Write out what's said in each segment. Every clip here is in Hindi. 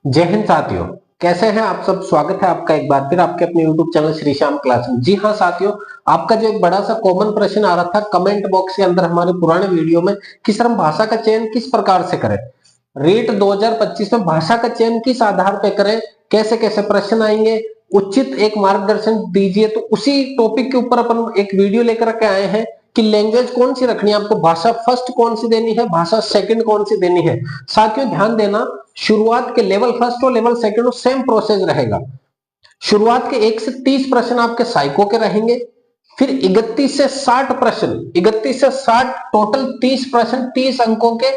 जय हिंद साथियों, कैसे हैं आप सब। स्वागत है आपका एक बार फिर आपके अपने YouTube channel Shri Shyam class में। जी हाँ साथियों, आपका जो एक बड़ा सा कॉमन प्रश्न आ रहा था कमेंट बॉक्स के अंदर हमारे पुराने वीडियो में कि सर हम भाषा का चयन किस प्रकार से करें, रेट 2025 में भाषा का चयन किस आधार पे करें, कैसे कैसे प्रश्न आएंगे, उचित एक मार्गदर्शन दीजिए। तो उसी टॉपिक के ऊपर अपन एक वीडियो लेकर के आए हैं कि लैंग्वेज कौन सी रखनी है आपको, भाषा फर्स्ट कौन सी देनी है, भाषा सेकंड कौन सी देनी है। साथियों ध्यान देना, शुरुआत के लेवल फर्स्ट और लेवल सेकंड सेम प्रोसेस रहेगा। शुरुआत के 1 से 30 प्रश्न आपके साइको के रहेंगे, फिर 31 से 60 प्रश्न, 31 से 60 टोटल 30 प्रश्न 30 अंकों के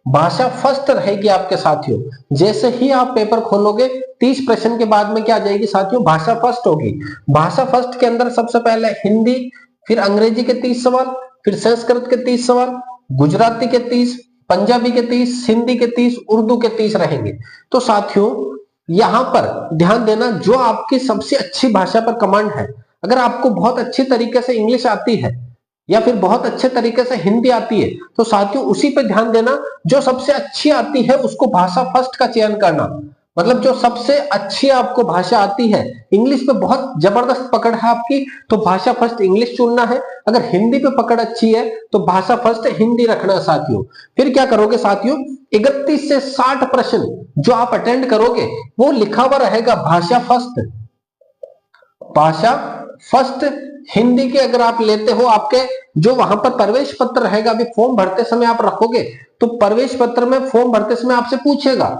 भाषा फर्स्ट रहेगी आपके साथियों। जैसे ही आप पेपर खोलोगे 30 प्रश्न के बाद में क्या आ जाएगी साथियों, भाषा फर्स्ट होगी। भाषा फर्स्ट के अंदर सबसे पहले हिंदी, फिर अंग्रेजी के 30 सवाल, फिर संस्कृत के 30 सवाल, गुजराती के 30, पंजाबी के 30, हिंदी के 30, उर्दू के 30 रहेंगे। तो साथियों यहां पर ध्यान देना, जो आपकी सबसे अच्छी भाषा पर कमांड है, अगर आपको बहुत अच्छी तरीके से इंग्लिश आती है या फिर बहुत अच्छे तरीके से हिंदी आती है, तो साथियों उसी पे ध्यान देना। जो सबसे अच्छी आती है उसको भाषा फर्स्ट का चयन करना, मतलब जो सबसे अच्छी आपको भाषा आती है, इंग्लिश पे बहुत जबरदस्त पकड़ है आपकी तो भाषा फर्स्ट इंग्लिश चुनना है। अगर हिंदी पे पकड़ अच्छी है तो भाषा फर्स्ट हिंदी रखना है साथियों। फिर क्या करोगे साथियों, 31 से 60 प्रश्न जो आप अटेंड करोगे वो लिखा हुआ रहेगा भाषा फर्स्ट, भाषा फर्स्ट हिंदी के। अगर आप लेते हो, आपके जो वहां पर प्रवेश पत्र रहेगा, अभी फॉर्म भरते समय आप रखोगे तो प्रवेश पत्र में फॉर्म भरते समय आपसे पूछेगा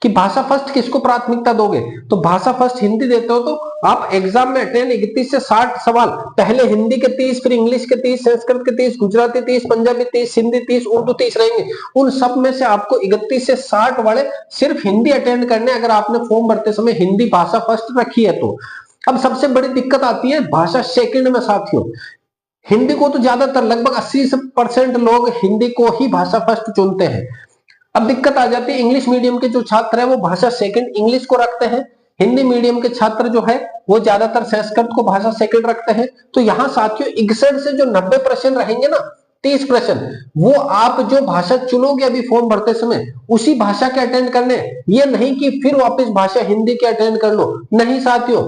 कि भाषा फर्स्ट किसको प्राथमिकता दोगे, तो भाषा फर्स्ट हिंदी देते हो तो आप एग्जाम में अटेंड 31 से 60 सवाल, पहले हिंदी के 30, फिर इंग्लिश के 30, संस्कृत के 30, गुजराती 30, पंजाबी 30, हिंदी 30, उर्दू 30 रहेंगे। उन सब में से आपको 31 से 60 वाले सिर्फ हिंदी अटेंड करने, अगर आपने फॉर्म भरते समय हिंदी भाषा फर्स्ट रखी है तो। अब सबसे बड़ी दिक्कत आती है भाषा सेकंड में साथियों। हिंदी को तो ज्यादातर लगभग 80% लोग हिंदी को ही भाषा फर्स्ट चुनते हैं। अब दिक्कत आ जाती है, इंग्लिश मीडियम के जो छात्र है वो भाषा सेकंड इंग्लिश को रखते हैं, हिंदी मीडियम के छात्र जो है वो ज्यादातर संस्कृत को भाषा सेकंड रखते हैं। तो यहाँ साथियों 61 से जो 90 प्रश्न रहेंगे ना, 30 प्रश्न, वो आप जो भाषा चुनोगे अभी फॉर्म भरते समय उसी भाषा के अटेंड करने, ये नहीं कि फिर वापस भाषा हिंदी के अटेंड कर लो। नहीं साथियों,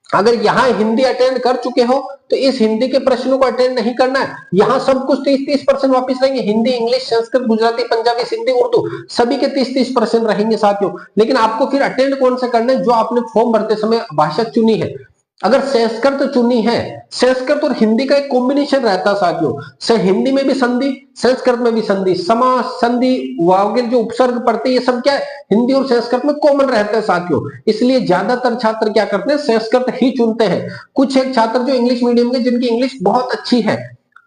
अगर यहाँ हिंदी अटेंड कर चुके हो तो इस हिंदी के प्रश्नों को अटेंड नहीं करना है। यहाँ सब कुछ 30-30 प्रश्न वापिस रहेंगे, हिंदी, इंग्लिश, संस्कृत, गुजराती, पंजाबी, सिंधी, उर्दू सभी के 30-30 प्रश्न रहेंगे साथियों। लेकिन आपको फिर अटेंड कौन से करने, जो आपने फॉर्म भरते समय भाषा चुनी है। अगर संस्कृत चुनी है, संस्कृत और हिंदी का एक कॉम्बिनेशन रहता है साथियों, हिंदी में भी संधि, संस्कृत में भी संधि, समास, संधि, वावगिर जो उपसर्ग पड़ते हैं, ये सब क्या है हिंदी और संस्कृत में कॉमन रहते हैं साथियों। इसलिए ज्यादातर छात्र क्या करते हैं, संस्कृत ही चुनते हैं। कुछ एक छात्र जो इंग्लिश मीडियम के, जिनकी इंग्लिश बहुत अच्छी है,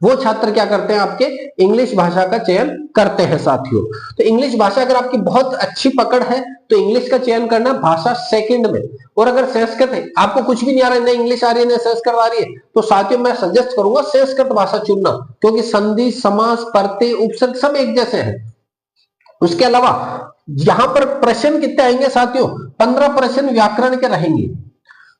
वो छात्र क्या करते हैं, आपके इंग्लिश भाषा का चयन करते हैं साथियों। तो इंग्लिश भाषा अगर आपकी बहुत अच्छी पकड़ है तो इंग्लिश का चयन करना भाषा सेकंड में। और अगर संस्कृत है, आपको कुछ भी नहीं आ रहा है, ना इंग्लिश आ रही है ना संस्कृत आ रही है, तो साथियों मैं सजेस्ट करूंगा संस्कृत भाषा चुनना, क्योंकि संधि, समास, प्रत्यय, उपसर्ग सब एक जैसे हैं। उसके अलावा यहां पर प्रश्न कितने आएंगे साथियों, 15 प्रश्न व्याकरण के रहेंगे।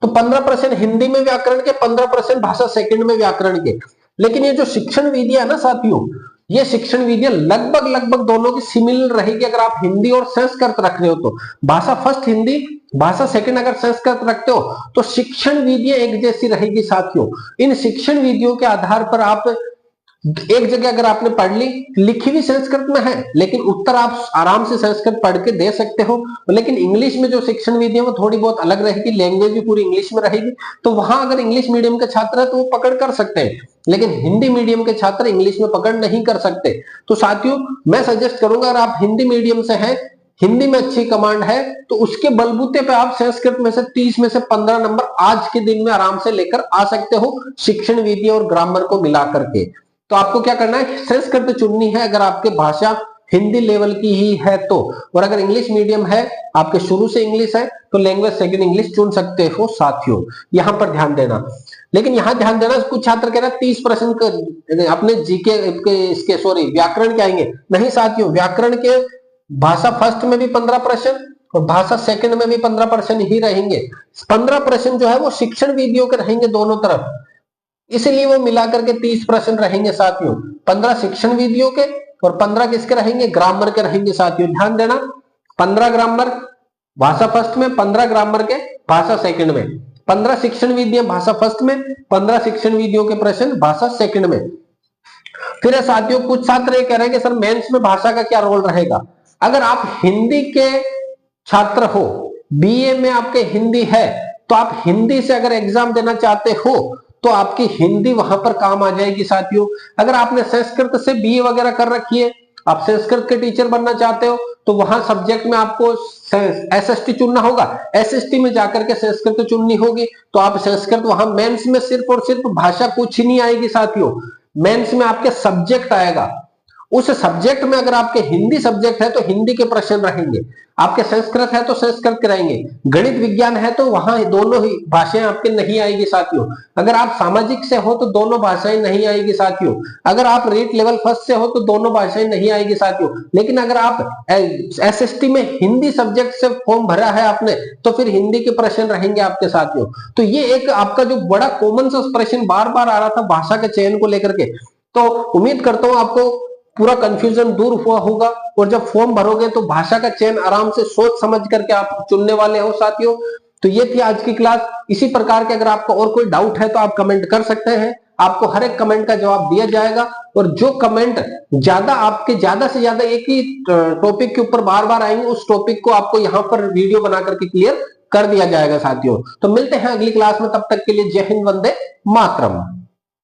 तो 15 प्रश्न हिंदी में व्याकरण के, 15 प्रश्न भाषा सेकंड में व्याकरण के। लेकिन ये जो शिक्षण विधियां है ना साथियों, ये शिक्षण विधियां लगभग लगभग दोनों की सिमिलर रहेगी। अगर आप हिंदी और संस्कृत रख रहे हो तो भाषा फर्स्ट हिंदी, भाषा सेकंड अगर संस्कृत रखते हो तो शिक्षण विधियां एक जैसी रहेगी साथियों। इन शिक्षण विधियों के आधार पर आप एक जगह अगर आपने पढ़ ली, लिखी भी संस्कृत में है लेकिन उत्तर आप आराम से संस्कृत पढ़ के दे सकते हो। लेकिन इंग्लिश में जो शिक्षण विधि है वो थोड़ी बहुत अलग रहेगी, लैंग्वेज भी पूरी इंग्लिश में रहेगी। तो वहां अगर इंग्लिश मीडियम के छात्र है तो वो पकड़ कर सकते हैं, लेकिन हिंदी मीडियम के छात्र इंग्लिश में पकड़ नहीं कर सकते। तो साथियों मैं सजेस्ट करूंगा, अगर आप हिंदी मीडियम से हैं, हिंदी में अच्छी कमांड है, तो उसके बलबूते पे आप संस्कृत में से 30 में से 15 नंबर आज के दिन में आराम से लेकर आ सकते हो, शिक्षण विधि और ग्रामर को मिला करके। तो आपको क्या करना है, संस्कृत चुननी है अगर आपके भाषा हिंदी लेवल की ही है तो। और अगर इंग्लिश मीडियम है, आपके शुरू से इंग्लिश है, तो लैंग्वेज सेकंड इंग्लिश चुन सकते हो साथियों, यहां पर ध्यान देना। लेकिन यहां ध्यान देना, कुछ छात्र कह रहे हैं 30 प्रश्न अपने जीके इसके सॉरी व्याकरण के आएंगे। नहीं साथियों, व्याकरण के भाषा फर्स्ट में भी 15 प्रश्न और भाषा सेकंड में भी 15 प्रश्न ही रहेंगे। 15 प्रश्न जो है वो शिक्षण विधियों के रहेंगे दोनों तरफ, इसलिए वो मिलाकर के 30 प्रश्न रहेंगे साथियों। 15 शिक्षण विधियों के और 15 किसके रहेंगे, ग्रामर के रहेंगे साथियों। ध्यान देना, 15 ग्रामर, भाषा फर्स्ट में, 15 ग्रामर के भाषा सेकंड में, 15 शिक्षण विधियां भाषा फर्स्ट में, 15 शिक्षण विधियों के प्रश्न भाषा सेकंड में। फिर साथियों कुछ छात्र ये कह रहे हैं कि सर मेंस में भाषा का क्या रोल रहेगा। अगर आप हिंदी के छात्र हो, बीए में आपके हिंदी है, तो आप हिंदी से अगर एग्जाम देना चाहते हो तो आपकी हिंदी वहां पर काम आ जाएगी साथियों। अगर आपने संस्कृत से बीए वगैरह कर रखी है, आप संस्कृत के टीचर बनना चाहते हो, तो वहां सब्जेक्ट में आपको एसएसटी चुनना होगा, एसएसटी में जाकर के संस्कृत चुननी होगी, तो आप संस्कृत वहां मेंस में सिर्फ और सिर्फ भाषा कुछ ही नहीं आएगी साथियों, मेंस में आपके सब्जेक्ट आएगा। उस सब्जेक्ट में अगर आपके हिंदी सब्जेक्ट है तो हिंदी के प्रश्न रहेंगे, आपके संस्कृत है तो संस्कृत के रहेंगे, गणित विज्ञान है तो वहां दोनों ही भाषाएं आपके नहीं आएगी साथियों। अगर आप सामाजिक से हो तो दोनों भाषाएं नहीं आएगी साथियों। अगर आप रेट लेवल फर्स्ट से हो तो दोनों भाषाएं नहीं आएगी साथियों। लेकिन अगर आप एसएसटी में हिंदी सब्जेक्ट से फॉर्म भरा है आपने, तो फिर हिंदी के प्रश्न रहेंगे आपके साथियों। तो ये एक आपका जो बड़ा कॉमन सा प्रश्न बार बार आ रहा था भाषा के चयन को लेकर के, तो उम्मीद करता हूं आपको पूरा कंफ्यूजन दूर हुआ होगा, और जब फॉर्म भरोगे तो भाषा का चयन आराम से सोच समझ करके आप चुनने वाले हो साथियों। तो ये थी आज की क्लास। इसी प्रकार के अगर आपको और कोई डाउट है तो आप कमेंट कर सकते हैं, आपको हर एक कमेंट का जवाब दिया जाएगा। और जो कमेंट आपके ज्यादा से ज्यादा एक ही टॉपिक के ऊपर बार बार आएंगे, उस टॉपिक को आपको यहाँ पर वीडियो बना करके क्लियर कर दिया जाएगा साथियों। तो मिलते हैं अगली क्लास में, तब तक के लिए जय हिंद, वंदे मातरम।